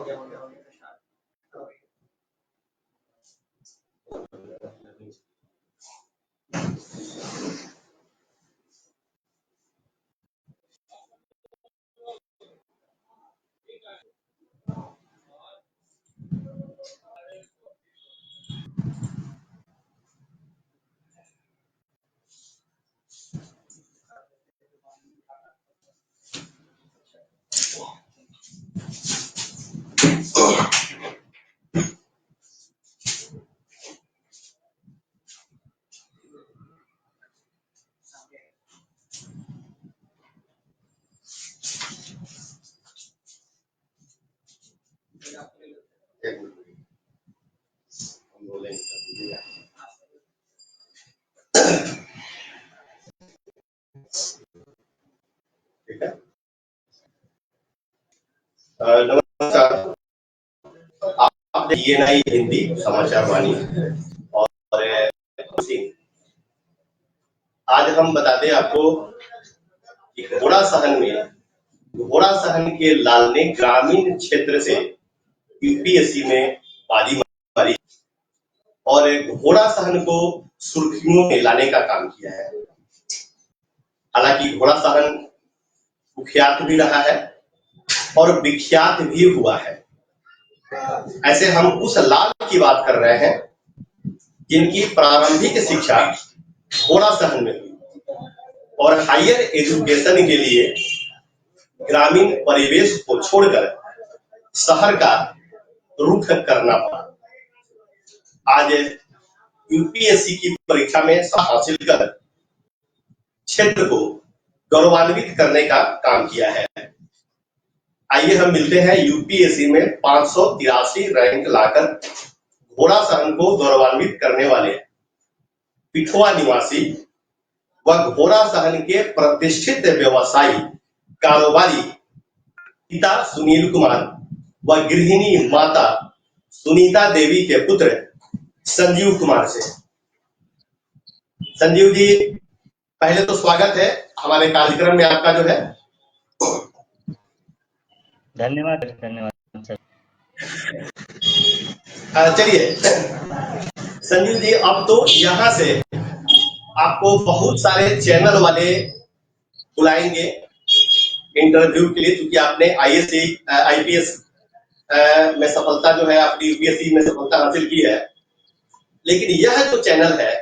ठीक है। नमस्कार। आप ENI हिंदी समाचार वाणी और आज हम बताते हैं आपको कि घोड़ा सहन के लाल ने ग्रामीण क्षेत्र से यूपीएससी में बाजी मारी और घोड़ा सहन को सुर्खियों में लाने का काम किया है। हालांकि घोड़ा सहन कुख्यात भी रहा है और विख्यात भी हुआ है। ऐसे हम उस लाल की बात कर रहे हैं जिनकी प्रारंभिक शिक्षा घोड़ा सहन में हुई और हायर एजुकेशन के लिए ग्रामीण परिवेश को छोड़कर शहर का रुख करना पड़ा। आज यूपीएससी की परीक्षा में हासिल कर क्षेत्र को गौरवान्वित करने का काम किया है। आइए हम मिलते हैं यूपीएससी में 583 रैंक लाकर घोड़ा सहन को गौरवान्वित करने वाले पिठुआ निवासी व घोड़ा सहन के प्रतिष्ठित व्यवसायी कारोबारी पिता सुनील कुमार व गृहिणी माता सुनीता देवी के पुत्र संजीव कुमार से। संजीव जी, पहले तो स्वागत है हमारे कार्यक्रम में आपका जो है। धन्यवाद सर। चलिए संजीव जी, अब तो यहाँ से आपको बहुत सारे चैनल वाले बुलाएंगे इंटरव्यू के लिए, क्योंकि आपने आईपीएस में सफलता जो है आपकी यूपीएससी में सफलता हासिल की है। लेकिन यह जो चैनल है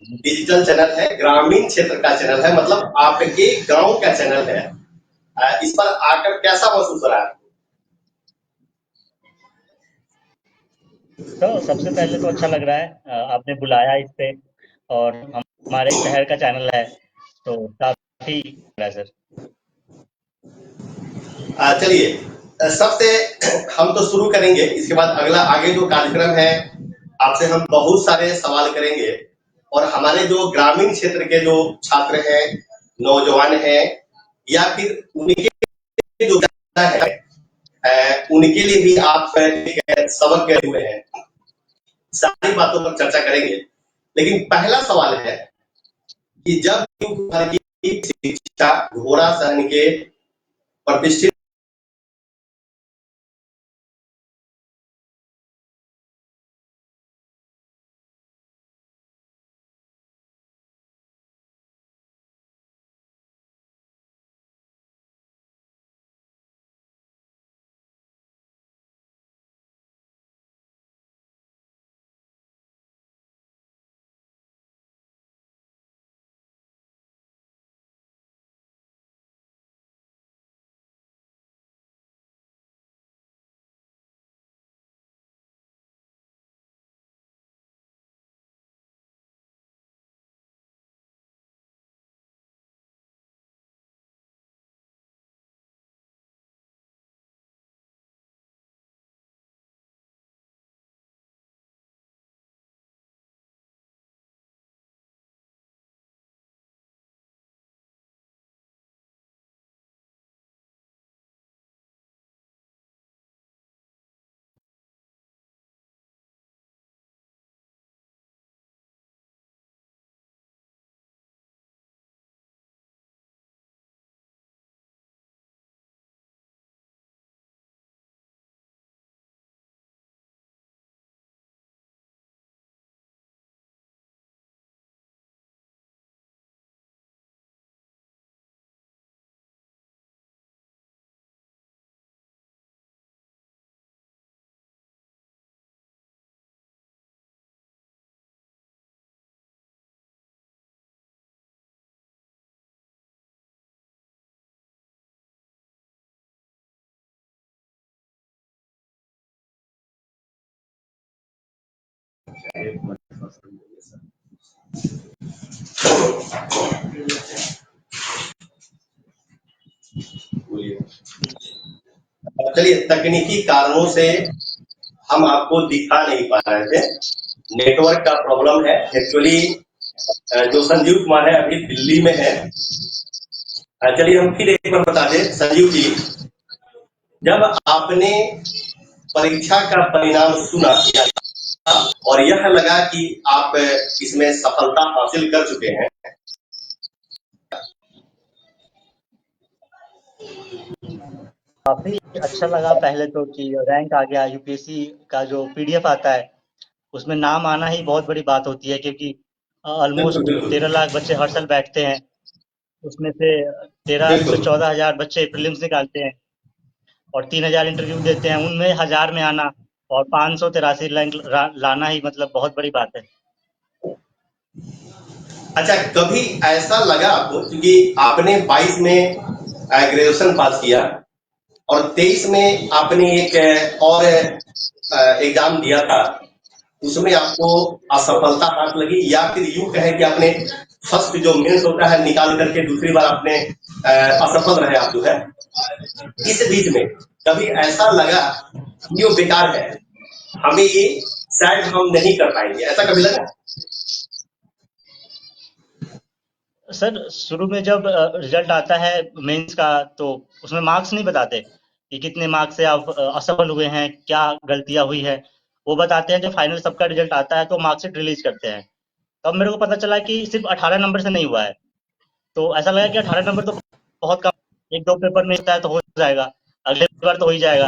डिजिटल चैनल है, ग्रामीण क्षेत्र का चैनल है, मतलब आपके गांव का चैनल है। इस पर आकर कैसा महसूस हो रहा है? तो सबसे पहले तो अच्छा लग रहा है आपने बुलाया इस पे, और हमारे शहर का चैनल है तो काफी है सर। चलिए सबसे हम तो शुरू करेंगे, इसके बाद अगला आगे जो कार्यक्रम है आपसे हम बहुत सारे सवाल करेंगे और हमारे जो ग्रामीण क्षेत्र के जो छात्र हैं, नौजवान हैं या फिर उनके जो है उनके लिए भी आप सबक गए हुए हैं, सारी बातों पर चर्चा करेंगे। लेकिन पहला सवाल है कि जब की शिक्षा घोड़ा सहन के प्रतिष्ठित चलिए, तकनीकी कारणों से हम आपको दिखा नहीं पा रहे थे, नेटवर्क का प्रॉब्लम है एक्चुअली। जो संजीव कुमार है अभी दिल्ली में है। चलिए हम फिर एक बार बता दें संजीव जी, जब आपने परीक्षा का परिणाम सुना और यह लगा कि आप इसमें सफलता हासिल कर चुके हैं, काफी अच्छा लगा पहले तो कि रैंक आ गया। यूपीएससी का जो पीडीएफ आता है उसमें नाम आना ही बहुत बड़ी बात होती है, क्योंकि बिल्कुल ऑलमोस्ट बिल्कुल 13 लाख बच्चे हर साल बैठते हैं। उसमें से 13 से बिल्कुल 14 हजार बच्चे प्रीलिम्स निकालते हैं और 3,000 इंटरव्यू देते हैं, उनमें 1000 में आना और 583 रैंक लाना ही मतलब बहुत बड़ी बात है। अच्छा, कभी ऐसा लगा आपको, क्योंकि आपने 22 में ग्रेजुएशन पास किया और 23 में आपने एक और एग्जाम दिया था, उसमें आपको असफलता हाथ लगी, या फिर यूं कहें कि आपने फर्स्ट जो मेंस होता है निकाल करके दूसरी बार आपने असफल रहे आप जो है, इस बीच में कभी ऐसा लगा कि वो बेकार है, हमें ये शायद हम नहीं कर पाएंगे, ऐसा कभी लगा? सर शुरू में जब रिजल्ट आता है मेंस का तो उसमें मार्क्स नहीं बताते कि कितने मार्क्स से आप असफल हुए हैं, क्या गलतियां हुई है। वो बताते हैं जब फाइनल सबका रिजल्ट आता है तो मार्कशीट रिलीज करते हैं। तब मेरे को पता चला कि सिर्फ 18 नंबर से नहीं हुआ है। तो ऐसा लगा कि 18 नंबर तो बहुत कम, एक दो पेपर में होता है तो हो जाएगा, अगले बार तो हो ही जाएगा।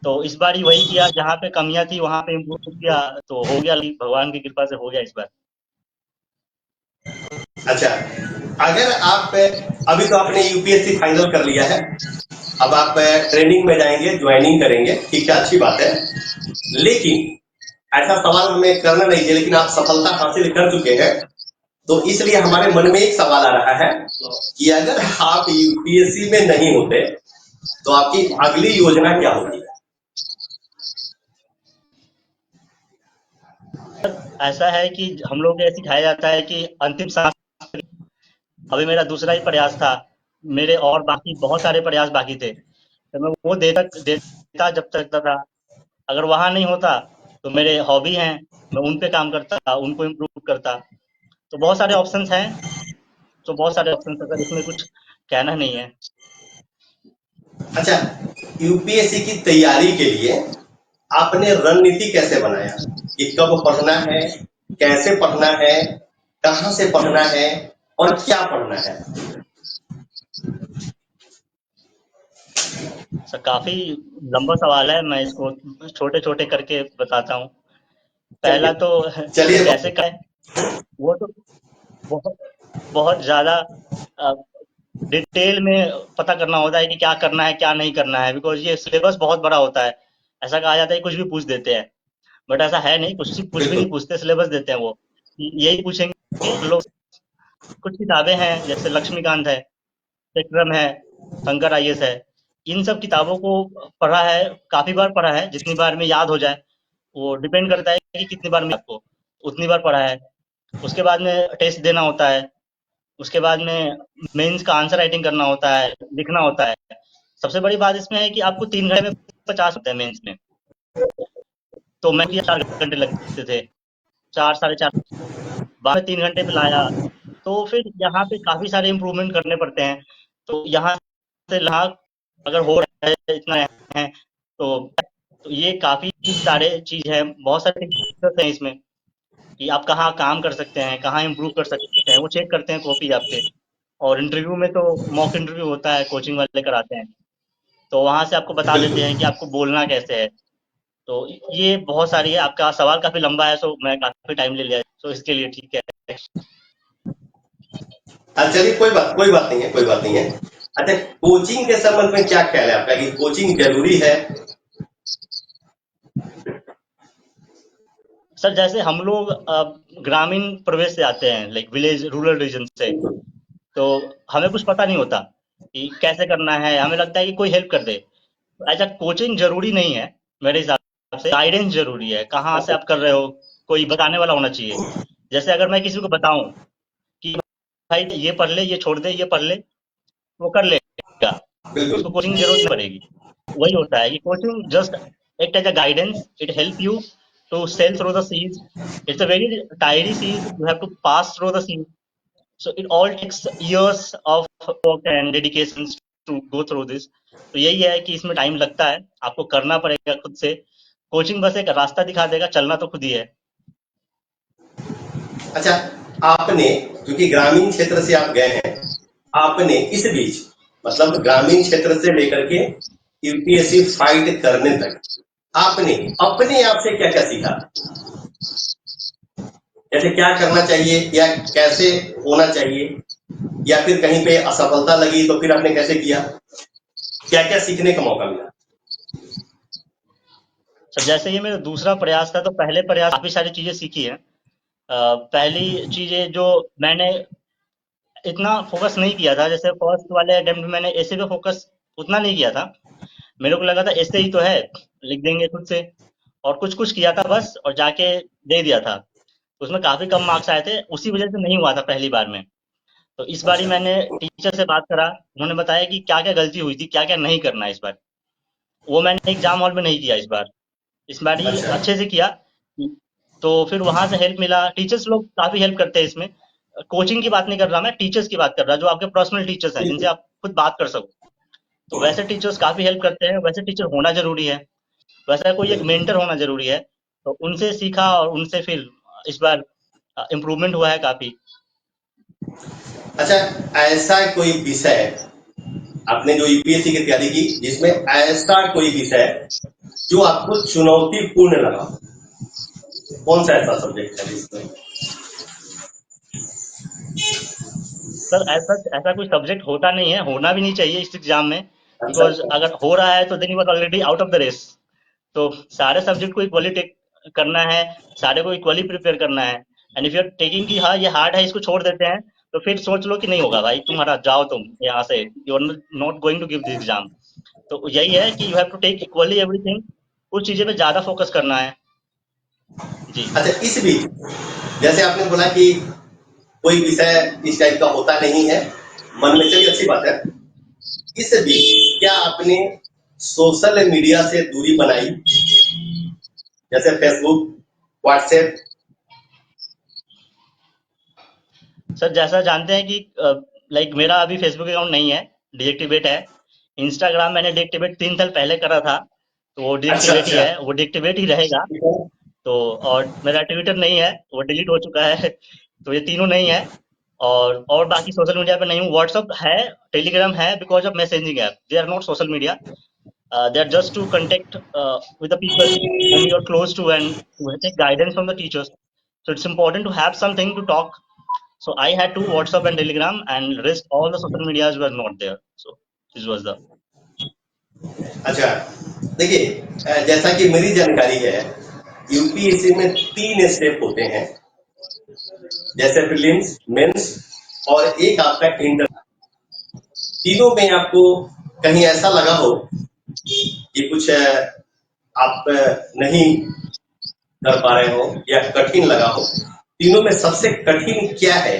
तो इस बार ही वही किया, जहाँ पे कमियां थी वहां पे इम्प्रूव किया, तो हो गया, भगवान की कृपा से हो गया इस बार। अच्छा, अगर आप अभी तो आपने यूपीएससी फाइनल कर लिया है, अब आप ट्रेनिंग में जाएंगे, ज्वाइनिंग करेंगे, ठीक है, अच्छी बात है, लेकिन ऐसा सवाल हमें करना नहीं चाहिए, लेकिन आप सफलता हासिल कर चुके हैं, तो इसलिए हमारे मन में एक सवाल आ रहा है कि अगर आप यूपीएससी में नहीं होते तो आपकी अगली योजना क्या होगी? ऐसा है कि हम लोग को ये सिखाया जाता है कि अंतिम सांस, अभी मेरा दूसरा ही प्रयास था, मेरे और बाकी बहुत सारे प्रयास बाकी थे, तो मैं वो देता जब तक था। अगर वहां नहीं होता तो मेरे हॉबी हैं, मैं उन पे काम करता, उनको इम्प्रूव करता। तो बहुत सारे ऑप्शंस हैं, तो बहुत सारे ऑप्शंस, अगर इसमें कुछ कहना नहीं है। अच्छा, यूपीएससी की तैयारी के लिए आपने रणनीति कैसे बनाया कि कब पढ़ना है, कैसे पढ़ना है, कहां से पढ़ना है और क्या पढ़ना है? सर काफी लंबा सवाल है, मैं इसको छोटे छोटे करके बताता हूँ। पहला चलिए तो चलिए कैसे करें, वो तो बहुत बहुत ज्यादा डिटेल में पता करना होता है कि क्या करना है क्या नहीं करना है, बिकॉज ये सिलेबस बहुत बड़ा होता है। ऐसा कहा जाता है कि कुछ भी पूछ देते हैं, बट ऐसा है नहीं, कुछ भी नहीं बिल्कुल पूछते, सिलेबस देते हैं वो। यही पूछेंगे हम लोग। कुछ किताबें हैं जैसे लक्ष्मीकांत है, विक्रम है, शंकर आईएएस है, इन सब किताबों को पढ़ा है, काफी बार पढ़ा है, जितनी बार में याद हो जाए वो डिपेंड करता है कि कितनी बार में आपको उतनी बार पढ़ा है। उसके बाद में टेस्ट देना होता है, उसके बाद में मेंस का आंसर राइटिंग करना होता है, लिखना होता है। सबसे बड़ी बात इसमें है कि आपको 3 घंटे में 50 होते हैं मेंस में। तो मैं किया 4 घंटे लगते थे, 4 साढ़े 4, बाद में 3 घंटे पे लाया। तो फिर यहाँ पे काफी सारे इम्प्रूवमेंट करने पड़ते हैं। तो यहाँ से यहाँ अगर हो रहा है इतना है तो ये काफी सारे चीज है, बहुत सारे फीचर्स हैं इसमें कि आप कहाँ काम कर सकते हैं, कहाँ इम्प्रूव कर सकते हैं, वो चेक करते हैं कॉपी आपके। और इंटरव्यू में तो मॉक इंटरव्यू होता है, कोचिंग वाले कराते हैं, तो वहां से आपको बता देते बिल्कुल। हैं कि आपको बोलना कैसे है। तो ये बहुत सारी है, आपका सवाल काफी लंबा है, सो मैं काफी टाइम ले लिया, तो इसके लिए ठीक है। चलिए कोई बात नहीं है, कोई बात नहीं है। अच्छा, कोचिंग के संबंध में क्या ख्याल है आपका कि कोचिंग जरूरी है? सर जैसे हम लोग ग्रामीण प्रदेश से आते हैं, लाइक विलेज रूरल रीजन से, तो हमें कुछ पता नहीं होता कि कैसे करना है, हमें लगता है कि कोई हेल्प कर दे। ऐसा कोचिंग जरूरी नहीं है मेरे हिसाब से, गाइडेंस जरूरी है, कहाँ से आप कर रहे हो, कोई बताने वाला होना चाहिए। जैसे अगर मैं किसी को बताऊं कि भाई ये पढ़ ले, ये छोड़ दे, ये पढ़ ले, वो कर लेगा, बिल्कुल। उसको कोचिंग की जरूरत नहीं पड़ेगी। वही होता है कि coaching just act as a guidance, it help you to sail through the seas. It's a very tiring seas, you have to pass through the seas, so it all takes years of work and dedications to go through this। तो यही है कि इसमें time लगता है, आपको करना पड़ेगा खुद से। कोचिंग बस एक रास्ता दिखा देगा, चलना तो खुद ही है। अच्छा, आपने, क्योंकि ग्रामीण क्षेत्र से आप गए हैं, आपने इस बीच मतलब ग्रामीण क्षेत्र से लेकर के यूपीएससी फाइट करने तक आपने अपने आप से क्या क्या सीखा? जैसे क्या करना चाहिए या कैसे होना चाहिए, या फिर कहीं पे असफलता लगी तो फिर आपने कैसे किया? क्या क्या सीखने का मौका मिला? सर जैसे ये मेरा दूसरा प्रयास था, तो पहले प्रयास काफी सारी चीजें सीखी है। पहली चीजें जो मैंने इतना फोकस नहीं किया था, जैसे फर्स्ट वाले अटेम्प्ट में मैंने ऐसे पे फोकस उतना नहीं किया था। मेरे को लगा था ऐसे ही तो है, लिख देंगे खुद से, और कुछ कुछ किया था बस और जाके दे दिया था। उसमें काफी कम मार्क्स आए थे, उसी वजह से नहीं हुआ था पहली बार में। तो इस बारी अच्छा। मैंने टीचर से बात करा, उन्होंने बताया कि क्या क्या गलती हुई थी, क्या क्या नहीं करना है इस बार। वो मैंने एग्जाम हॉल में नहीं किया इस बार, इस बार ही अच्छा। अच्छे से किया। तो फिर वहां से हेल्प मिला, टीचर्स लोग काफी हेल्प करते हैं इसमें। कोचिंग की बात नहीं कर रहा, मैं टीचर्स की बात कर रहा, जो आपके पर्सनल टीचर्स हैं जिनसे बिल्कुल। आप खुद बात कर सको। तो वैसे टीचर्स काफी हेल्प करते हैं, वैसे टीचर होना जरूरी है, वैसा कोई एक बिल्कुल। मेंटर होना जरूरी है। तो उनसे सीखा और उनसे फिर इस बार इम्प्रूवमेंट हुआ है काफी। अच्छा, ऐसा कोई विषय आपने जो यूपीएससी की तैयारी की जिसमें ऐसा कोई विषय जो आपको चुनौतीपूर्ण लगा? कौन सा ऐसा सब्जेक्ट है जिसमें? सर ऐसा ऐसा कोई सब्जेक्ट होता नहीं है, होना भी नहीं चाहिए इस एग्जाम में। अच्छा। बिकॉज अगर हो रहा है तो then you are already out of the race. तो सारे सब्जेक्ट को इक्वली टेक करना है, सारे को इक्वली प्रिपेयर करना है। And if you are taking कि हाँ ये हार्ड है, इसको छोड़ देते हैं, तो फिर सोच लो कि नहीं होगा भाई, तुम्हारा जाओ तुम यहाँ से, you are not going to give this exam. तो यही है कि you have to take equally everything, कुछ चीजें पे ज्यादा फोकस करना है। जी अच्छा, इस बीच जैसे आपने बोला कि कोई विषय इस टाइप का होता नहीं है मन में, चलिए अच्छी बात है। इस बीच क्या आपने सोशल मीडिया से दूरी बनाई, जैसे फेसबुक, व्हाट्सएप? सर, जैसा जानते हैं कि लाइक मेरा अभी फेसबुक अकाउंट नहीं है, डीएक्टिवेट है। इंस्टाग्राम मैंने डीएक्टिवेट 3 साल पहले करा था, तो वो अच्छा। डीएक्टिवेट ही अच्छा। है, वो डीएक्टिवेट ही रहेगा। तो और मेरा ट्विटर नहीं है, वो डिलीट हो चुका है। तो ये तीनों नहीं है। और बाकी सोशल मीडिया पे नहीं हूँ। व्हाट्सअप है, टेलीग्राम है, because of messaging app, they are not social media. They are just to contact with the people whom you are close to and to take guidance from the teachers. So it's important to have something to talk. So I had to WhatsApp and Telegram, and rest all the social medias were not there. So this was the अच्छा, देखिए, जैसा कि मेरी जानकारी है, UPSC में 3 step होते हैं, जैसे प्रीलिम्स, मेंस और एक आपका इंटर। तीनों में आपको कहीं ऐसा लगा हो कि कुछ आप नहीं कर पा रहे हो या कठिन लगा हो? तीनों में सबसे कठिन क्या है,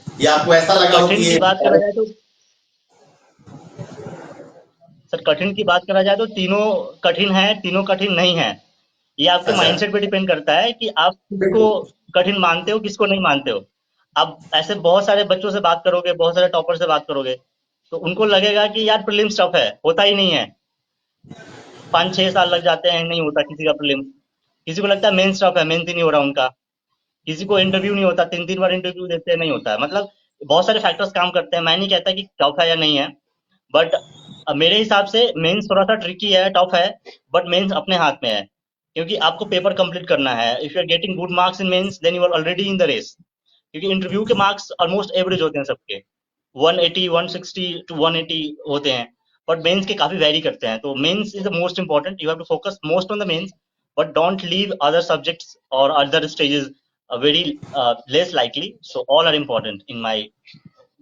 या आपको ऐसा लगा हो कि कठिन ये? की बात करा जाए तो सर, कठिन की बात करा जाए तो तीनों कठिन है, तीनों कठिन नहीं है। ये आपके अच्छा। माइंडसेट पे डिपेंड करता है कि आप किसको बिल्कुल। कठिन मानते हो, किसको नहीं मानते हो। आप ऐसे बहुत सारे बच्चों से बात करोगे, बहुत सारे टॉपर से बात करोगे, तो उनको लगेगा कि यार प्रीलिम्स टफ है, होता ही नहीं है, 5-6 साल लग जाते हैं, नहीं होता किसी का प्रीलिम्स। किसी को लगता है मेंस टफ है, मेंस ही नहीं हो रहा उनका। किसी को इंटरव्यू नहीं होता, 3-3 बार इंटरव्यू देते हैं, नहीं होता है। मतलब बहुत सारे फैक्टर्स काम करते हैं। मैं नहीं कहता कि टफ है या नहीं है, बट मेरे हिसाब से मेंस थोड़ा सा ट्रिकी है, टफ है, बट मेंस अपने हाथ में है, क्योंकि आपको पेपर कंप्लीट करना है। If you are getting good marks in mains, then you are already in the race. क्योंकि इंटरव्यू के मार्क्स ऑलमोस्ट एवरेज होते हैं सबके, 180 160 टू 180 होते हैं, बट मेंस के काफी वेरी करते हैं। तो mains is the most important, you have to focus most on the mains, but don't leave other subjects और other stages very less likely. So all are important in my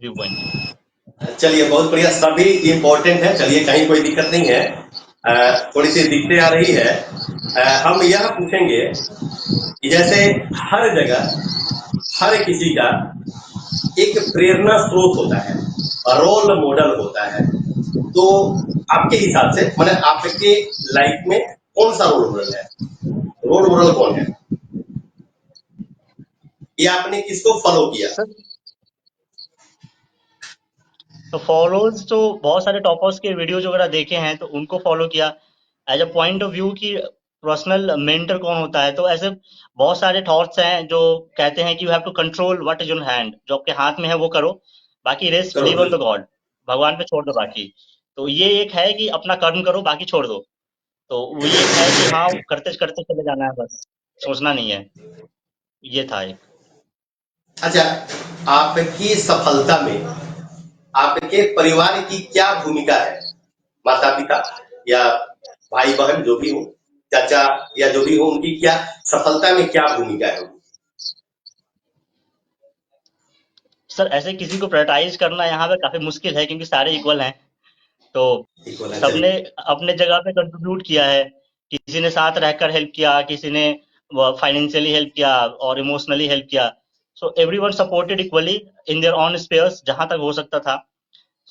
viewpoint. चलिए बहुत बढ़िया, सभी important है, चलिए कहीं कोई दिक्कत नहीं है। थोड़ी सी दिक्कतें आ रही है। हम यह पूछेंगे कि जैसे हर जगह हर किसी का एक प्रेरणा स्रोत होता है, रोल मॉडल होता है, तो आपके हिसाब से मैंने आपके लाइफ में कौन सा रोल मॉडल है? रोल मॉडल कौन है? या आपने किसको फॉलो किया? सर तो फॉलोज तो बहुत सारे टॉपर्स के वीडियोज वगैरह देखे हैं तो उनको फॉलो किया as a point of view कि पर्सनल मेंटर कौन होता है। तो ऐसे बहुत सारे थॉट्स हैं जो कहते हैं कि you have to control what is your hand, जो आपके हाथ में है वो करो, बाकी रेस्ट करो लीव ऑन द गॉड, भगवान पे छोड़ दो बाकी। तो ये एक है कि अपना कर्म करो बाकी छोड़ दो। तो वो ये एक है कि हाँ करते करते चले जाना है, बस सोचना नहीं है। ये था एक। अच्छा, आपकी सफलता में आपके परिवार की क्या भूमिका है? माता पिता या भाई बहन जो भी हो, चाचा या जो भी हो, उनकी क्या सफलता में क्या भूमिका है? सर ऐसे किसी को प्रायोरिटाइज करना यहाँ पे काफी मुश्किल है क्योंकि सारे इक्वल हैं। तो ठीक बोला, सबने चलिए। अपने जगह पे कंट्रीब्यूट किया है। किसी ने साथ रहकर हेल्प किया, किसी ने फाइनेंशियली हेल्प किया और इमोशनली हेल्प किया। So everyone supported equally in their own spheres जहां तक हो सकता था।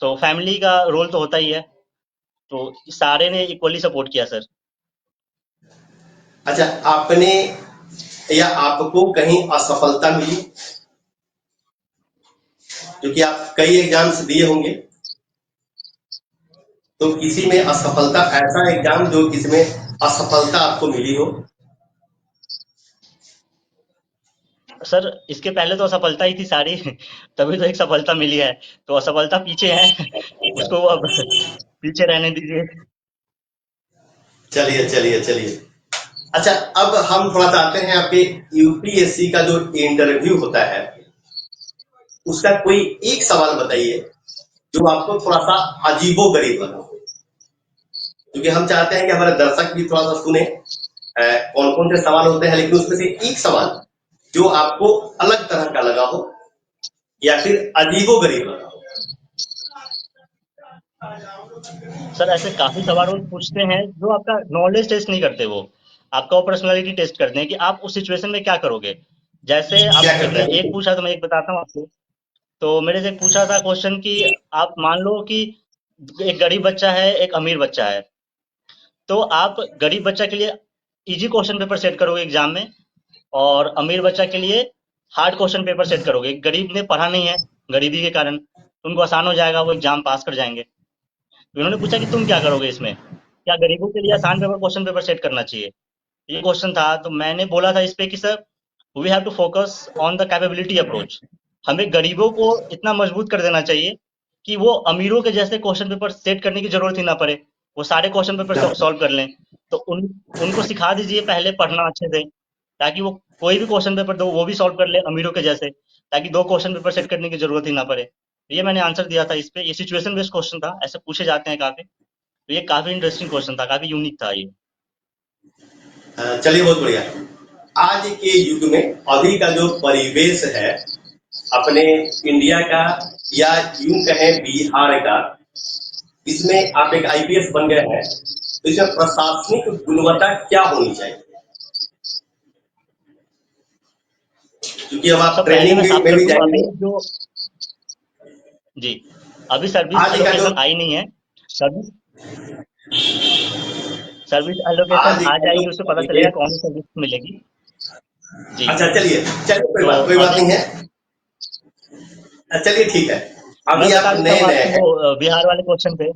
सो फैमिली का रोल तो होता ही है, तो सारे ने इक्वली सपोर्ट किया सर। अच्छा, आपने या आपको कहीं असफलता मिली? क्योंकि आप कई एग्जाम्स दिए होंगे, तो किसी में असफलता, ऐसा एग्जाम जो किसमें असफलता आपको मिली हो? सर इसके पहले तो असफलता ही थी सारी तभी तो एक सफलता मिली है। तो असफलता पीछे है उसको अब पीछे रहने दीजिए। चलिए चलिए चलिए। अच्छा, अब हम थोड़ा सा आते हैं आपके यूपीएससी का जो इंटरव्यू होता है, उसका कोई एक सवाल बताइए जो आपको थोड़ा सा अजीबो गरीब लगा, क्योंकि हम चाहते हैं कि हमारे दर्शक भी थोड़ा सा सुने कौन कौन से सवाल होते हैं, लेकिन उसमें से एक सवाल जो आपको अलग तरह का लगा हो या फिर अजीबो गरीब लगा हो। सर ऐसे काफी सवाल वो पूछते हैं जो आपका नॉलेज टेस्ट नहीं करते, वो आपका पर्सनालिटी टेस्ट करते हैं कि आप उस सिचुएशन में क्या करोगे। जैसे आप क्या एक करता ने है? एक पूछा तो मैं एक बताता हूँ आपको। तो मेरे से एक पूछा था क्वेश्चन कि आप मान लो कि एक गरीब बच्चा है एक अमीर बच्चा है, तो आप गरीब बच्चा के लिए इजी क्वेश्चन पेपर सेट करोगे एग्जाम में और अमीर बच्चा के लिए हार्ड क्वेश्चन पेपर सेट करोगे। गरीब ने पढ़ा नहीं है, गरीबी के कारण उनको आसान हो जाएगा, वो एग्जाम पास कर जाएंगे। तो इन्होंने पूछा कि तुम क्या करोगे इसमें, क्या गरीबों के लिए आसान पेपर क्वेश्चन पेपर सेट करना चाहिए, ये क्वेश्चन था। तो मैंने बोला था इस पे कि sir we have to focus on the capability approach. हमें गरीबों को इतना मजबूत कर देना चाहिए कि वो अमीरों के जैसे क्वेश्चन पेपर सेट करने की जरूरत ही ना पड़े, वो सारे क्वेश्चन पेपर सॉल्व कर लें। तो उनको सिखा दीजिए पहले पढ़ना अच्छे से, ताकि वो कोई भी क्वेश्चन पेपर दो वो भी सॉल्व कर ले अमीरों के जैसे, ताकि दो क्वेश्चन पेपर सेट करने की जरूरत ही ना पड़े। तो ये मैंने आंसर दिया था इस पे। ये सिचुएशन बेस्ड क्वेश्चन था, ऐसे पूछे जाते हैं काफी। तो ये काफी इंटरेस्टिंग क्वेश्चन था, काफी यूनिक था ये। चलिए, बहुत बढ़िया। आज के युग में अभी का जो परिवेश है अपने इंडिया का या यूं कहें बिहार का, इसमें आप एक आईपीएस बन गए हैं, तो इसमें प्रशासनिक गुणवत्ता क्या होनी चाहिए? क्योंकि अब आप सब पहले ट्रेनिंग मैं साफ में कर भी दूं, अभी जाएंगे। जो जी अभी सर्विस आज का जो एलोकेशन आई नहीं है। सर्विस सर्विस एलोकेशन आज आ का जो जाएगी, उससे पता चलेगा परिवेश। कौन सी सर्विस मिलेगी। जी अच्छा, चलिए चलिए, तो कोई बात अभी नहीं है। चलिए, ठीक है। मैं अभी बता आप देता नए हूँ नए आपको हैं। वो बिहार वाले क्वेश्चन पे।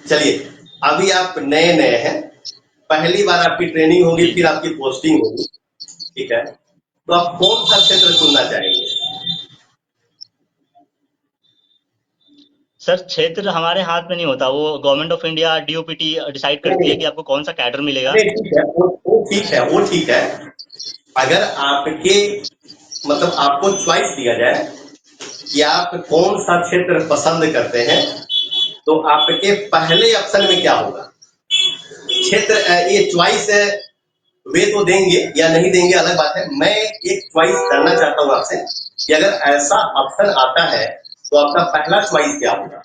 चलिए, अभी आप नए नए हैं, पहली बार आपकी ट्रेनिंग होगी, जी फिर आपकी पोस्टिंग होगी, ठीक है? तो आप कौन सा क्षेत्र चुनना चाहेंगे? सर क्षेत्र हमारे हाथ में नहीं होता, वो government of India DOPT decide करती है नहीं कि आपको कौन सा कैडर मिलेगा। नहीं, ठीक है, वो ठीक है, वो ठीक है। अगर आपके मतलब आपको चॉइस दिया जाए कि आप कौन सा क्षेत्र पसंद करते हैं, तो आपके पहले ऑप्शन में क्या होगा? क्षेत्र ये चॉइस वे तो देंगे या नहीं देंगे अलग बात है। मैं एक चॉइस करना चाहता हूँ आपसे कि अगर ऐसा ऑप्शन आता है तो आपका पहला चॉइस क्या होगा?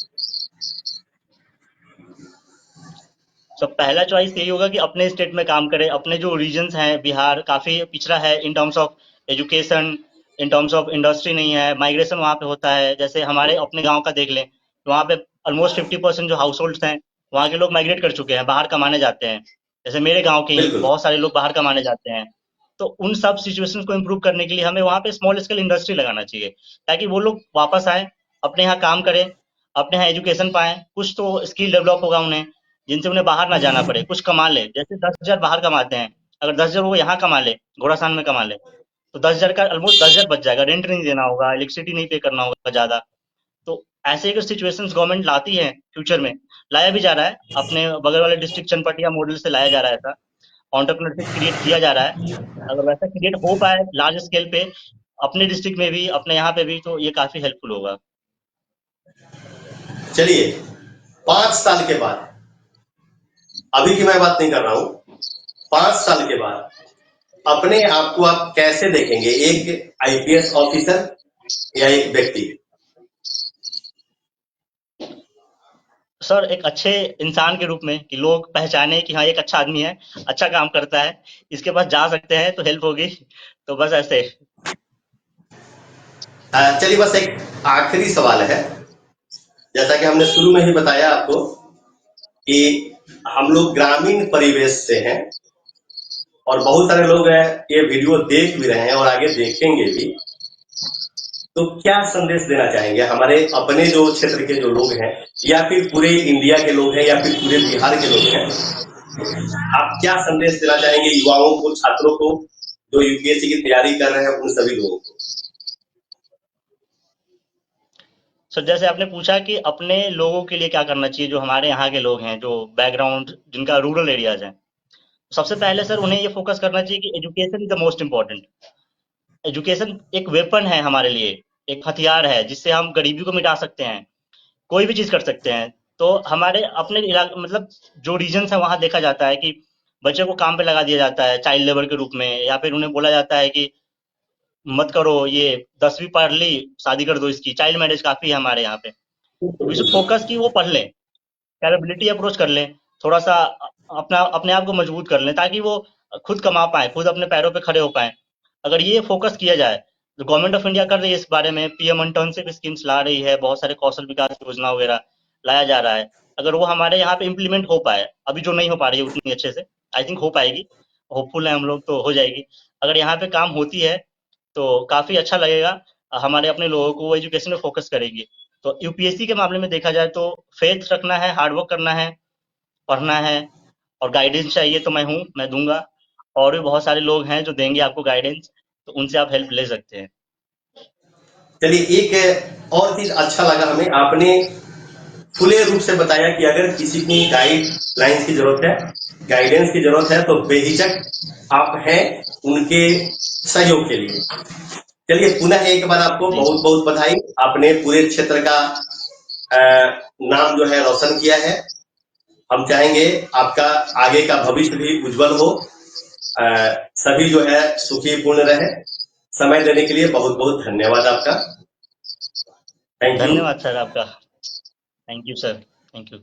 सो पहला चॉइस यही होगा कि अपने स्टेट में काम करें। अपने जो रीजन्स हैं, बिहार काफ़ी पिछड़ा है in terms of education, in terms of industry नहीं है, माइग्रेशन वहाँ पे होता है। जैसे हमारे अपने गांव का देख लें, तो वहाँ पे ऑलमोस्ट 50% जो हाउस होल्ड्स हैं, वहाँ के लोग माइग्रेट कर चुके हैं, बाहर कमाने जाते हैं। जैसे मेरे गांव के ही बिल्कुल। बहुत सारे लोग बाहर कमाने जाते हैं। तो उन सब सिचुएशंस को इम्प्रूव करने के लिए हमें वहाँ पे स्मॉल स्केल इंडस्ट्री लगाना चाहिए, ताकि वो लोग वापस आए, अपने यहाँ काम करें, अपने यहाँ एजुकेशन पाएं, कुछ तो स्किल डेवलप होगा उन्हें, जिनसे उन्हें बाहर ना जाना पड़े, कुछ कमा ले। जैसे 10,000 बाहर कमाते हैं, अगर 10,000 वो यहाँ कमा ले, घोड़ासान में कमा ले, तो 10,000 का ऑलमोस्ट 10,000 बच जाएगा। रेंट नहीं देना होगा, इलेक्ट्रिसिटी नहीं पे करना होगा ज्यादा। तो ऐसे अगर सिचुएशंस गवर्नमेंट लाती है फ्यूचर में, लाया भी जा रहा है, अपने बगल वाले डिस्ट्रिक्ट चनपटिया मॉडल से लाया जा रहा है, ऐसा एंटरप्रेन्योरशिप क्रिएट किया जा रहा है। अगर वैसा क्रिएट हो पाए लार्ज स्केल पे, अपने डिस्ट्रिक्ट में भी, अपने यहाँ पे भी, तो ये काफी हेल्पफुल होगा। चलिए, 5 साल के बाद, अभी की मैं बात नहीं कर रहा हूं, 5 साल के बाद अपने आप को आप कैसे देखेंगे, एक आईपीएस ऑफिसर या एक व्यक्ति? सर, एक अच्छे इंसान के रूप में, कि लोग पहचाने कि हाँ एक अच्छा आदमी है, अच्छा काम करता है, इसके पास जा सकते हैं तो हेल्प होगी। तो बस ऐसे। चलिए, बस एक आखिरी सवाल है। जैसा कि हमने शुरू में ही बताया आपको कि हम लोग ग्रामीण परिवेश से हैं, और बहुत सारे लोग हैं ये वीडियो देख भी रहे हैं और आगे देखेंगे भी। तो क्या संदेश देना चाहेंगे हमारे अपने जो क्षेत्र के जो लोग हैं, या फिर पूरे इंडिया के लोग हैं, या फिर पूरे बिहार के लोग हैं? आप क्या संदेश देना चाहेंगे युवाओं को, छात्रों को, जो यूपीएससी की तैयारी कर रहे हैं, उन सभी लोगों को? सर, जैसे आपने पूछा कि अपने लोगों के लिए क्या करना चाहिए, जो हमारे यहाँ के लोग हैं, जो बैकग्राउंड जिनका रूरल एरियाज है, सबसे पहले सर उन्हें ये फोकस करना चाहिए कि education is the most important. Education एक वेपन है हमारे लिए, एक हथियार है जिससे हम गरीबी को मिटा सकते हैं, कोई भी चीज कर सकते हैं। तो हमारे अपने इलाके, मतलब जो रीजन है, वहां देखा जाता है कि बच्चे को काम पे लगा दिया जाता है चाइल्ड लेबर के रूप में, या फिर उन्हें बोला जाता है कि मत करो ये, 10वीं पढ़ ली, शादी कर दो इसकी। चाइल्ड मैरिज काफी है हमारे यहाँ पे। वी शुड फोकस कि वो पढ़ लें, कैपेबिलिटी अप्रोच कर लें, थोड़ा सा अपना अपने आप को मजबूत कर लें, ताकि वो खुद कमा पाए, खुद अपने पैरों पे खड़े हो पाए। अगर ये फोकस किया जाए, तो गवर्नमेंट ऑफ इंडिया कर रही है इस बारे में, पीएम इंटर्नशिप स्कीम्स ला रही है, बहुत सारे कौशल विकास योजना वगैरह लाया जा रहा है। अगर वो हमारे यहाँ पे इम्प्लीमेंट हो पाए, अभी जो नहीं हो पा रही है उतनी अच्छे से, आई थिंक हो पाएगी, होपफुल है हम लोग, तो हो जाएगी। अगर यहाँ पे काम होती है तो काफी अच्छा लगेगा। हमारे अपने लोगों को वो एजुकेशन में फोकस करेंगे। तो यूपीएससी के मामले में देखा जाए तो फेथ रखना है, हार्डवर्क करना है, पढ़ना है, और गाइडेंस चाहिए तो मैं हूँ, मैं दूंगा। और भी बहुत सारे लोग हैं जो देंगे आपको गाइडेंस, तो उनसे आप हेल्प ले सकते हैं। चलिए, एक और चीज अच्छा लगा हमें, आपने खुले रूप से बताया कि अगर किसी को गाइडलाइंस की जरूरत है, गाइडेंस की जरूरत है, तो बेहिचक आप हैं उनके सहयोग के लिए। चलिए, पुनः एक बार आपको जी बहुत बहुत बधाई। आपने पूरे क्षेत्र का नाम जो है रोशन किया है। हम चाहेंगे आपका आगे का भविष्य भी उज्जवल हो, सभी जो है सुखी पूर्ण रहे। समय देने के लिए बहुत बहुत धन्यवाद आपका। Thank you. धन्यवाद सर आपका। Thank you sir. Thank you.